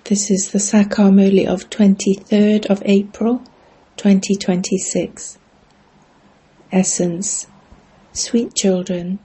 This is the English Murli of 23rd of April 2026. Essence. Sweet children,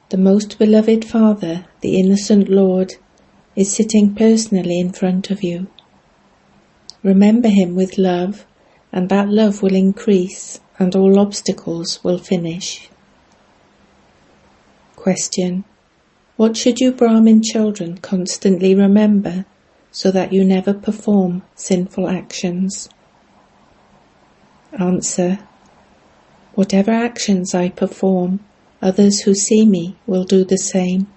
the most beloved Father, the innocent Lord, is sitting personally in front of you. Remember him with love, and that love will increase, and all obstacles will finish. Question. What should you Brahmin children constantly remember, so that you never perform sinful actions? Answer. Whatever actions I perform, others who see me will do the same.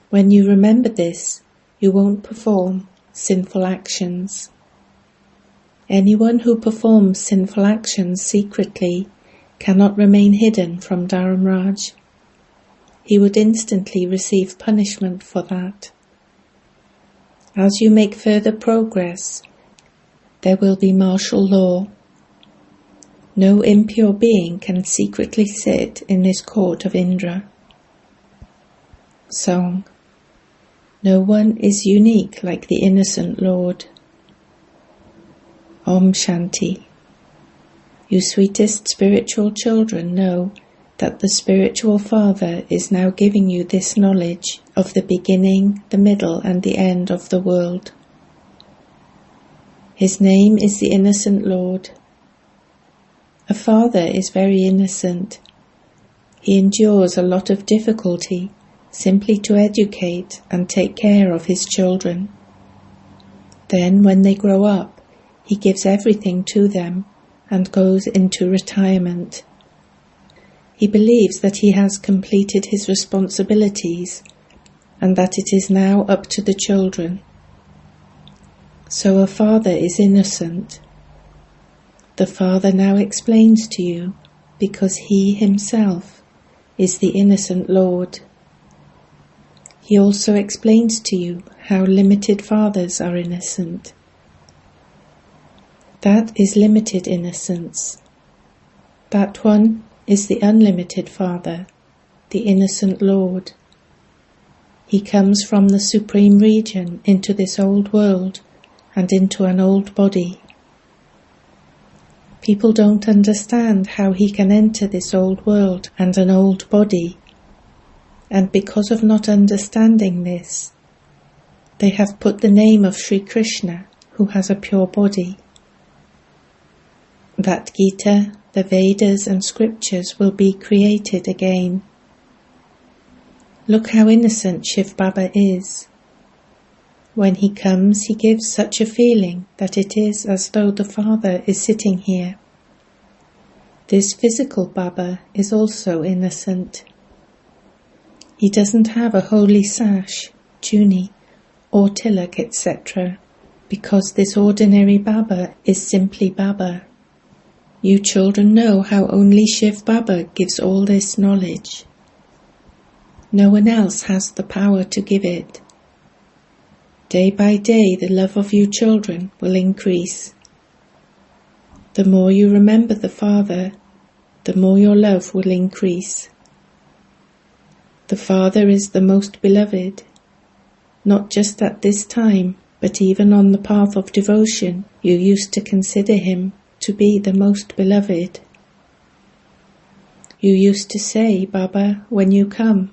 When you remember this, you won't perform sinful actions. Anyone who performs sinful actions secretly cannot remain hidden from Dharamraj. He would instantly receive punishment for that. As you make further progress, there will be martial law. No impure being can secretly sit in this court of Indra. Song. No one is unique like the innocent Lord. Om Shanti. You sweetest spiritual children know that the spiritual Father is now giving you this knowledge of the beginning, the middle and the end of the world. His name is the innocent Lord. A father is very innocent. He endures a lot of difficulty simply to educate and take care of his children. Then, when they grow up, he gives everything to them and goes into retirement. He believes that he has completed his responsibilities and that it is now up to the children. So a father is innocent. The Father now explains to you because he himself is the innocent Lord. He also explains to you how limited fathers are innocent. That is limited innocence. That one is the unlimited Father, the innocent Lord. He comes from the supreme region into this old world and into an old body. People don't understand how he can enter this old world and an old body, and because of not understanding this, they have put the name of Sri Krishna, who has a pure body. That Gita, the Vedas and scriptures will be created again. Look how innocent Shiv Baba is. When he comes, he gives such a feeling that it is as though the Father is sitting here. This physical Baba is also innocent. He doesn't have a holy sash, chuni, or tilak, etc., because this ordinary Baba is simply Baba. You children know how only Shiv Baba gives all this knowledge. No one else has the power to give it. Day by day the love of you children will increase. The more you remember the Father, the more your love will increase. The Father is the most beloved, not just at this time, but even on the path of devotion you used to consider him to be the most beloved. You used to say, Baba, when you come,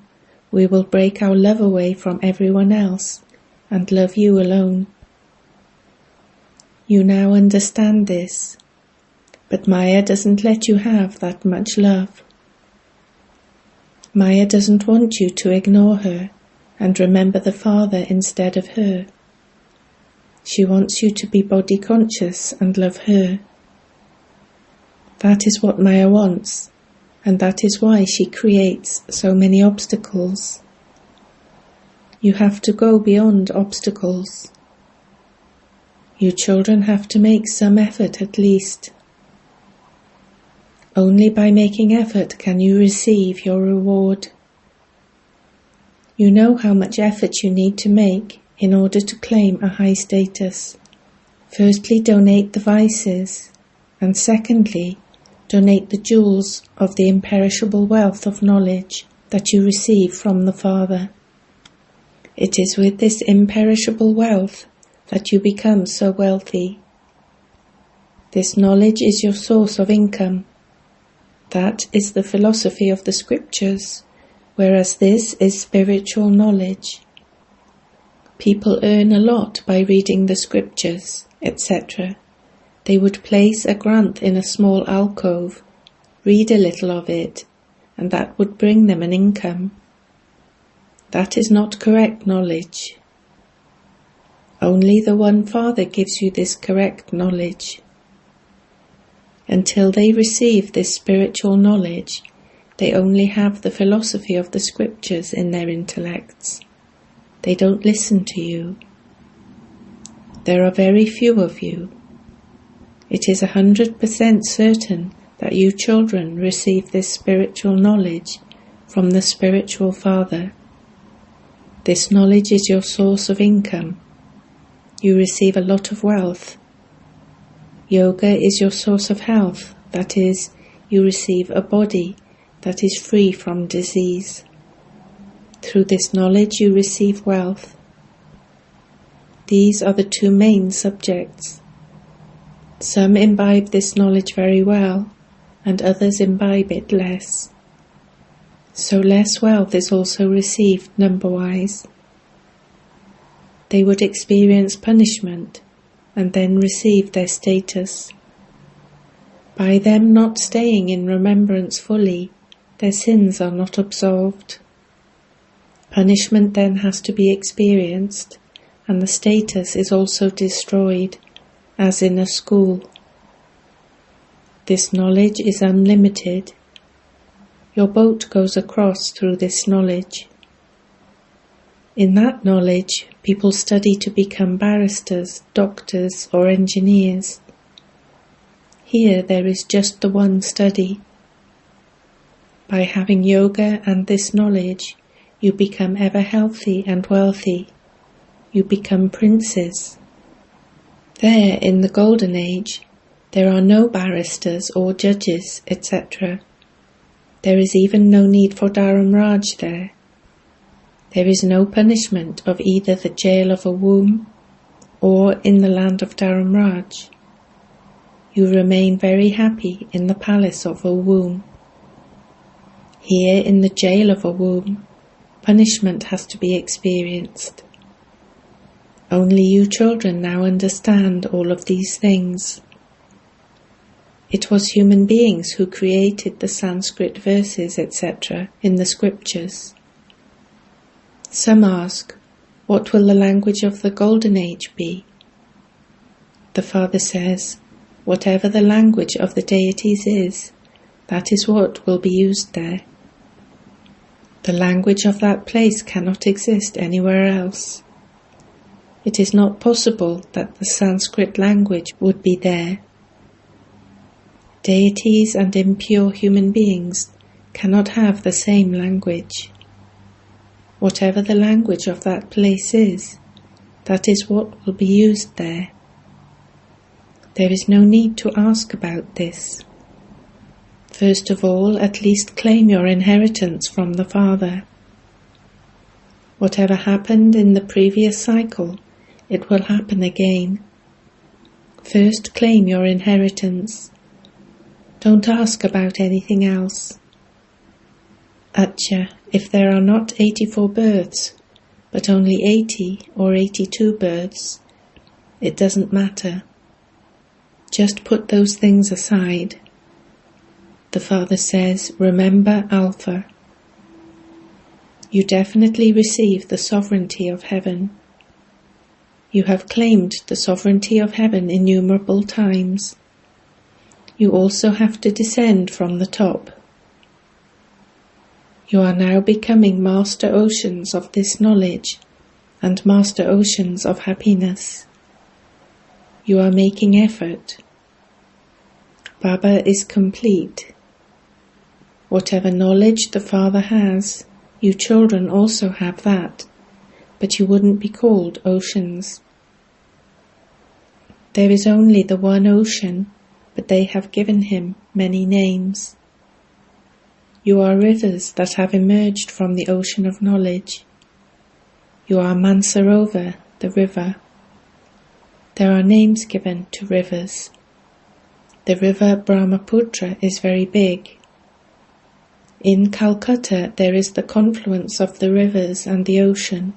we will break our love away from everyone else and love you alone. You now understand this, but Maya doesn't let you have that much love. Maya doesn't want you to ignore her and remember the Father instead of her. She wants you to be body conscious and love her. That is what Maya wants, and that is why she creates so many obstacles. You have to go beyond obstacles. You children have to make some effort at least. Only by making effort can you receive your reward. You know how much effort you need to make in order to claim a high status. Firstly, donate the vices, and secondly, donate the jewels of the imperishable wealth of knowledge that you receive from the Father. It is with this imperishable wealth that you become so wealthy. This knowledge is your source of income. That is the philosophy of the scriptures, whereas this is spiritual knowledge. People earn a lot by reading the scriptures, etc. They would place a Granth in a small alcove, read a little of it, and that would bring them an income. That is not correct knowledge. Only the One Father gives you this correct knowledge. Until they receive this spiritual knowledge, they only have the philosophy of the scriptures in their intellects. They don't listen to you. There are very few of you. It is 100% certain that you children receive this spiritual knowledge from the spiritual Father. This knowledge is your source of income. You receive a lot of wealth. Yoga is your source of health, that is, you receive a body that is free from disease. Through this knowledge you receive wealth. These are the two main subjects. Some imbibe this knowledge very well, and others imbibe it less. So less wealth is also received number-wise. They would experience punishment and then receive their status. By them not staying in remembrance fully, their sins are not absolved. Punishment then has to be experienced, and the status is also destroyed, as in a school. This knowledge is unlimited. Your boat goes across through this knowledge. In that knowledge, people study to become barristers, doctors, or engineers. Here there is just the one study. By having yoga and this knowledge, you become ever healthy and wealthy. You become princes. There, in the Golden Age, there are no barristers or judges, etc. There is even no need for Dharamraj there. There is no punishment of either the jail of a womb or in the land of Dharamraj. You remain very happy in the palace of a womb. Here in the jail of a womb, punishment has to be experienced. Only you children now understand all of these things. It was human beings who created the Sanskrit verses, etc. in the scriptures. Some ask, what will the language of the Golden Age be? The Father says, whatever the language of the deities is, that is what will be used there. The language of that place cannot exist anywhere else. It is not possible that the Sanskrit language would be there. Deities and impure human beings cannot have the same language. Whatever the language of that place is, that is what will be used there. There is no need to ask about this. First of all, at least claim your inheritance from the Father. Whatever happened in the previous cycle, it will happen again. First claim your inheritance. Don't ask about anything else. Acha, if there are not 84 births, but only 80 or 82 births, it doesn't matter. Just put those things aside. The Father says, remember Alpha. You definitely receive the sovereignty of heaven. You have claimed the sovereignty of heaven innumerable times. You also have to descend from the top. You are now becoming master oceans of this knowledge and master oceans of happiness. You are making effort. Baba is complete. Whatever knowledge the Father has, you children also have that, but you wouldn't be called oceans. There is only the one ocean, but they have given him many names. You are rivers that have emerged from the ocean of knowledge. You are Mansarovar, the river. There are names given to rivers. The river Brahmaputra is very big. In Calcutta there is the confluence of the rivers and the ocean.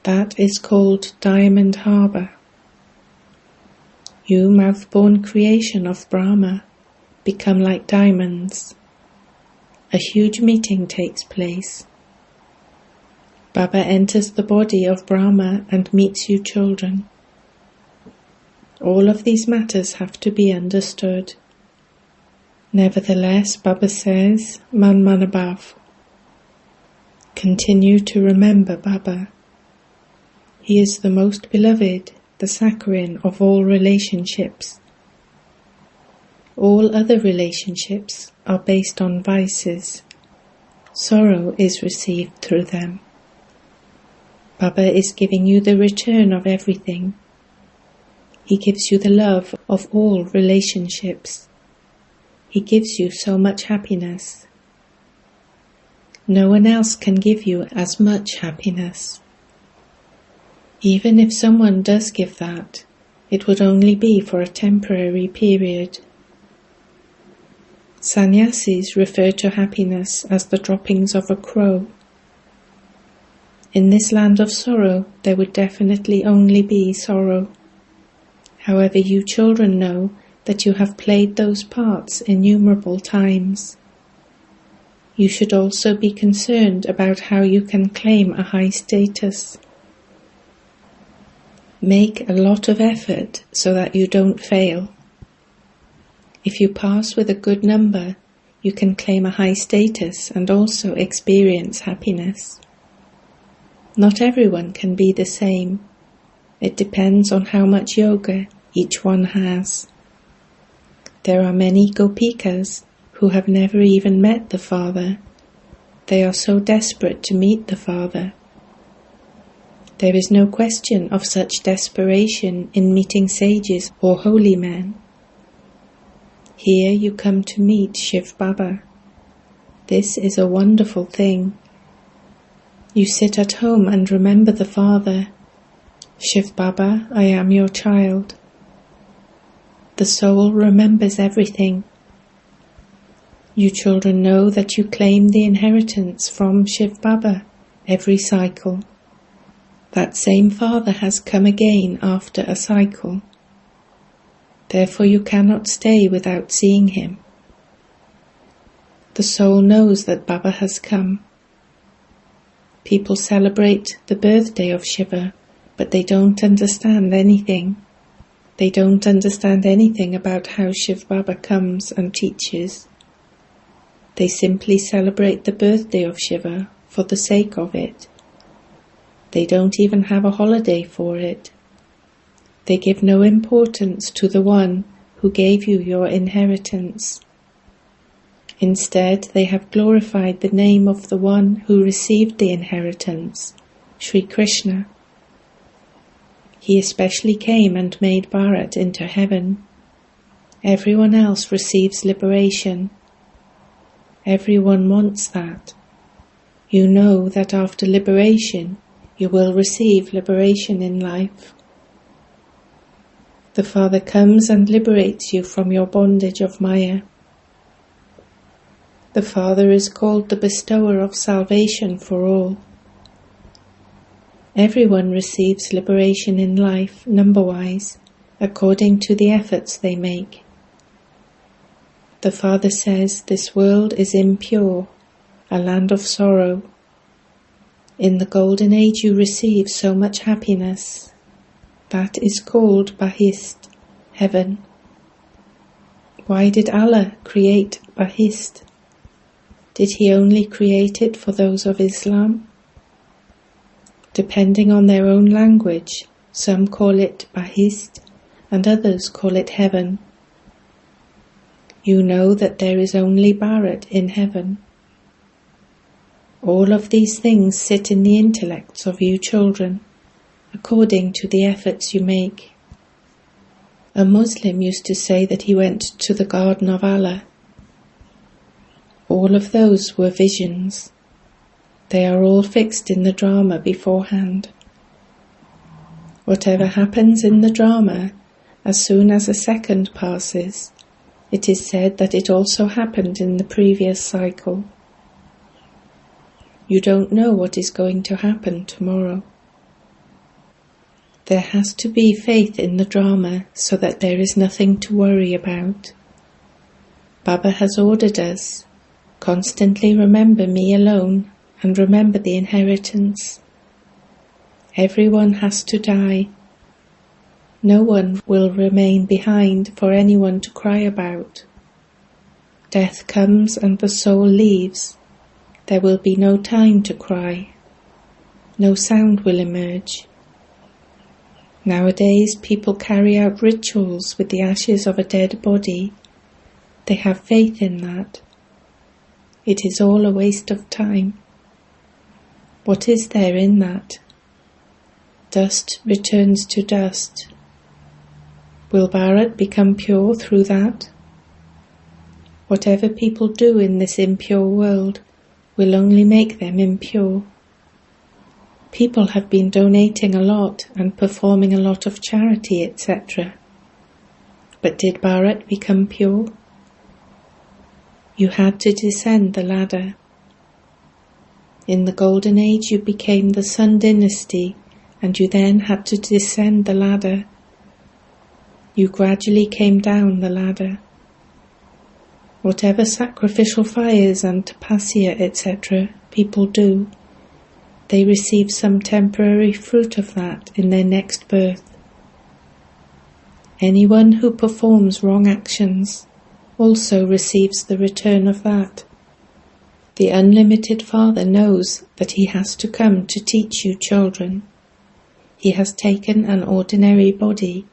That is called Diamond Harbour. You, mouth-born creation of Brahma, become like diamonds. A huge meeting takes place. Baba enters the body of Brahma and meets you children. All of these matters have to be understood. Nevertheless, Baba says, Man Manabhav. Continue to remember Baba. He is the most beloved, the saccharine of all relationships. All other relationships are based on vices. Sorrow is received through them. Baba is giving you the return of everything. He gives you the love of all relationships. He gives you so much happiness. No one else can give you as much happiness. Even if someone does give that, it would only be for a temporary period. Sannyasis refer to happiness as the droppings of a crow. In this land of sorrow, there would definitely only be sorrow. However, you children know that you have played those parts innumerable times. You should also be concerned about how you can claim a high status. Make a lot of effort so that you don't fail. If you pass with a good number, you can claim a high status and also experience happiness. Not everyone can be the same. It depends on how much yoga each one has. There are many gopikas who have never even met the Father. They are so desperate to meet the Father. There is no question of such desperation in meeting sages or holy men. Here you come to meet Shiv Baba. This is a wonderful thing. You sit at home and remember the Father. Shiv Baba, I am your child. The soul remembers everything. You children know that you claim the inheritance from Shiv Baba every cycle. That same Father has come again after a cycle. Therefore you cannot stay without seeing him. The soul knows that Baba has come. People celebrate the birthday of Shiva, but they don't understand anything. They don't understand anything about how Shiv Baba comes and teaches. They simply celebrate the birthday of Shiva for the sake of it. They don't even have a holiday for it. They give no importance to the one who gave you your inheritance. Instead, they have glorified the name of the one who received the inheritance, Sri Krishna. He especially came and made Bharat into heaven. Everyone else receives liberation. Everyone wants that. You know that after liberation, you will receive liberation in life. The Father comes and liberates you from your bondage of Maya. The Father is called the bestower of salvation for all. Everyone receives liberation in life, number-wise, according to the efforts they make. The Father says this world is impure, a land of sorrow. In the golden age you receive so much happiness. That is called Bahist, heaven. Why did Allah create Bahist? Did he only create it for those of Islam? Depending on their own language, some call it Bahist and others call it heaven. You know that there is only Bharat in heaven. All of these things sit in the intellects of you children, according to the efforts you make. A Muslim used to say that he went to the garden of Allah. All of those were visions. They are all fixed in the drama beforehand. Whatever happens in the drama, as soon as a second passes, it is said that it also happened in the previous cycle. You don't know what is going to happen tomorrow. There has to be faith in the drama so that there is nothing to worry about. Baba has ordered us, constantly remember me alone and remember the inheritance. Everyone has to die. No one will remain behind for anyone to cry about. Death comes and the soul leaves. There will be no time to cry. No sound will emerge. Nowadays, people carry out rituals with the ashes of a dead body. They have faith in that. It is all a waste of time. What is there in that? Dust returns to dust. Will Bharat become pure through that? Whatever people do in this impure world will only make them impure. People have been donating a lot and performing a lot of charity, etc. But did Bharat become pure? You had to descend the ladder. In the Golden Age you became the Sun dynasty, and you then had to descend the ladder. You gradually came down the ladder. Whatever sacrificial fires and tapasya, etc. people do, they receive some temporary fruit of that in their next birth. Anyone who performs wrong actions also receives the return of that. The unlimited Father knows that he has to come to teach you children. He has taken an ordinary body.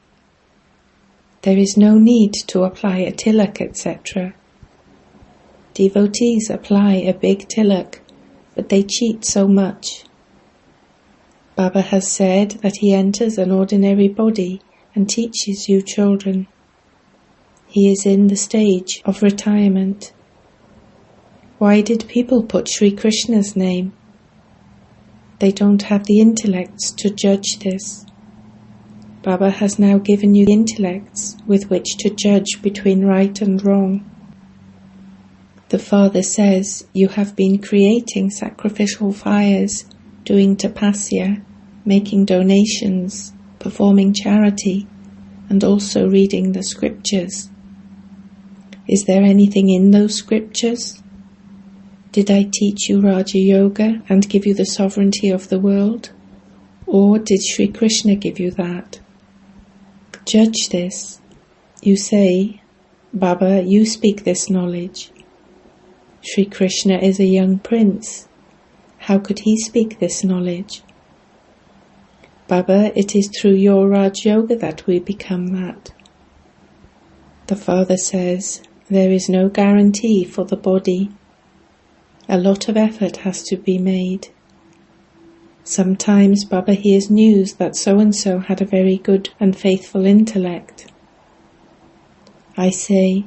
There is no need to apply a tilak, etc. Devotees apply a big tilak, but they cheat so much. Baba has said that he enters an ordinary body and teaches you children. He is in the stage of retirement. Why did people put Sri Krishna's name? They don't have the intellects to judge this. Baba has now given you the intellects with which to judge between right and wrong. The Father says you have been creating sacrificial fires, doing tapasya, making donations, performing charity, and also reading the scriptures. Is there anything in those scriptures? Did I teach you Raja Yoga and give you the sovereignty of the world? Or did Sri Krishna give you that? Judge this. You say, Baba, you speak this knowledge. Sri Krishna is a young prince. How could he speak this knowledge? Baba, it is through your Raj Yoga that we become that. The Father says, there is no guarantee for the body. A lot of effort has to be made. Sometimes Baba hears news that so-and-so had a very good and faithful intellect. I say,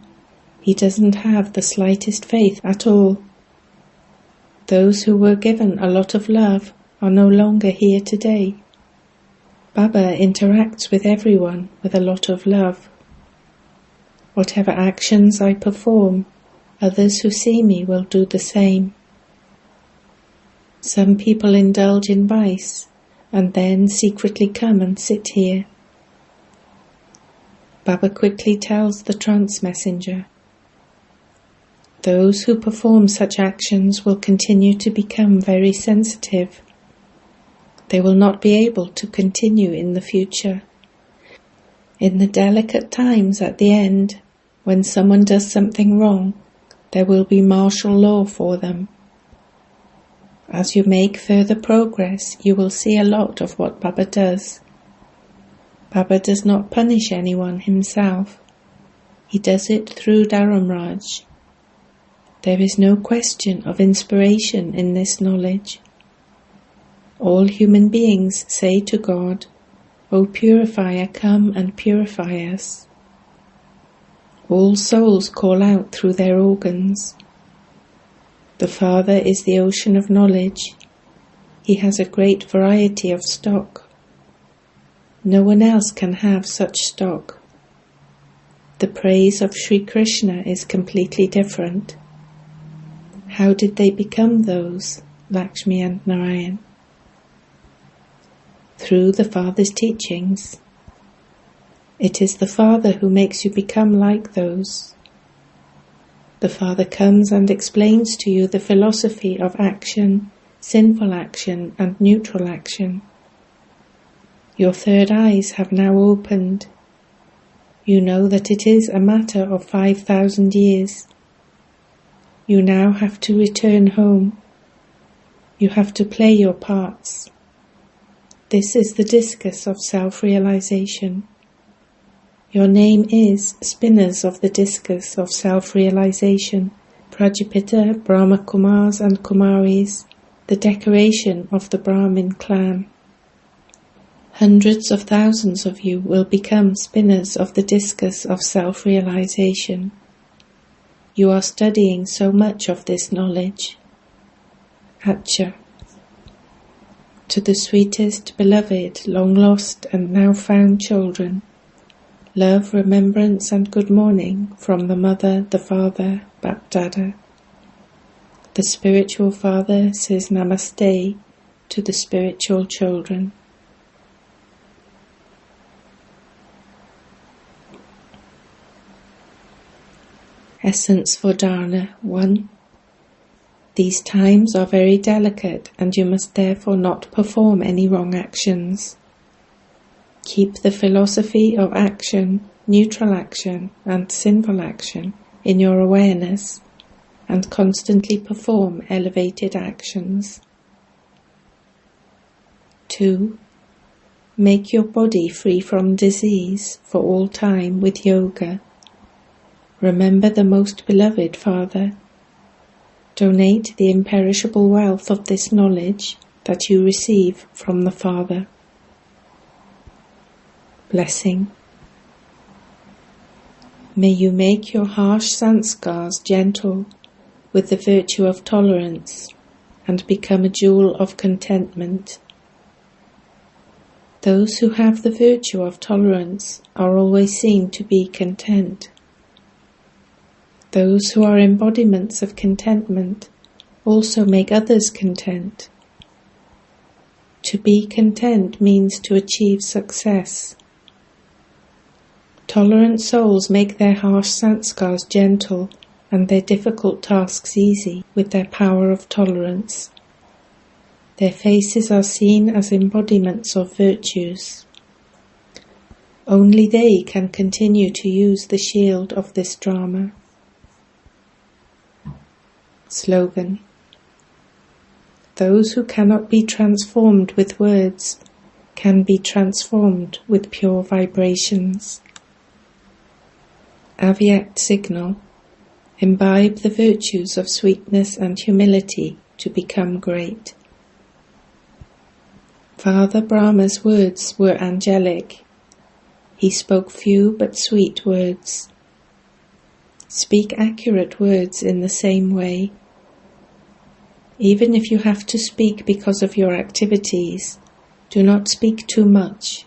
he doesn't have the slightest faith at all. Those who were given a lot of love are no longer here today. Baba interacts with everyone with a lot of love. Whatever actions I perform, others who see me will do the same. Some people indulge in vice and then secretly come and sit here. Baba quickly tells the trance messenger, those who perform such actions will continue to become very sensitive. They will not be able to continue in the future. In the delicate times at the end, when someone does something wrong, there will be martial law for them. As you make further progress, you will see a lot of what Baba does. Baba does not punish anyone himself. He does it through Dharamraj. There is no question of inspiration in this knowledge. All human beings say to God, O Purifier, come and purify us. All souls call out through their organs. The Father is the ocean of knowledge. He has a great variety of stock. No one else can have such stock. The praise of Sri Krishna is completely different. How did they become those, Lakshmi and Narayan? Through the Father's teachings. It is the Father who makes you become like those. The Father comes and explains to you the philosophy of action, sinful action and neutral action. Your third eyes have now opened. You know that it is a matter of 5,000 years. You now have to return home. You have to play your parts. This is the discus of self-realization. Your name is Spinners of the Discus of Self-Realization, Prajapita, Brahma Kumars and Kumaris, the decoration of the Brahmin clan. Hundreds of thousands of you will become spinners of the discus of self-realization. You are studying so much of this knowledge. Acha. To the sweetest, beloved, long-lost and now found children, love, remembrance and good morning from the Mother, the Father, Bapdada. The spiritual Father says Namaste to the spiritual children. Essence for Dharana 1. These times are very delicate and you must therefore not perform any wrong actions. Keep the philosophy of action, neutral action and sinful action in your awareness and constantly perform elevated actions. 2. Make your body free from disease for all time with yoga. Remember the most beloved Father. Donate the imperishable wealth of this knowledge that you receive from the Father. Blessing. May you make your harsh sanskars gentle with the virtue of tolerance and become a jewel of contentment. Those who have the virtue of tolerance are always seen to be content. Those who are embodiments of contentment also make others content. To be content means to achieve success. Tolerant souls make their harsh sanskars gentle and their difficult tasks easy with their power of tolerance. Their faces are seen as embodiments of virtues. Only they can continue to use the shield of this drama. Slogan. Those who cannot be transformed with words can be transformed with pure vibrations. Avyakt signal. Imbibe the virtues of sweetness and humility to become great. Father Brahma's words were angelic. He spoke few but sweet words. Speak accurate words in the same way. Even if you have to speak because of your activities, do not speak too much.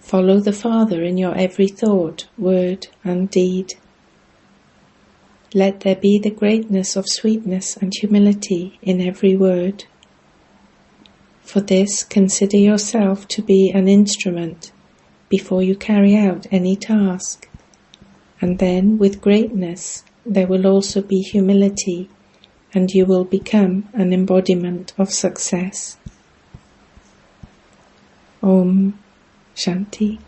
Follow the Father in your every thought, word and deed. Let there be the greatness of sweetness and humility in every word. For this, consider yourself to be an instrument before you carry out any task. And then, with greatness, there will also be humility, and you will become an embodiment of success. Om Shanti.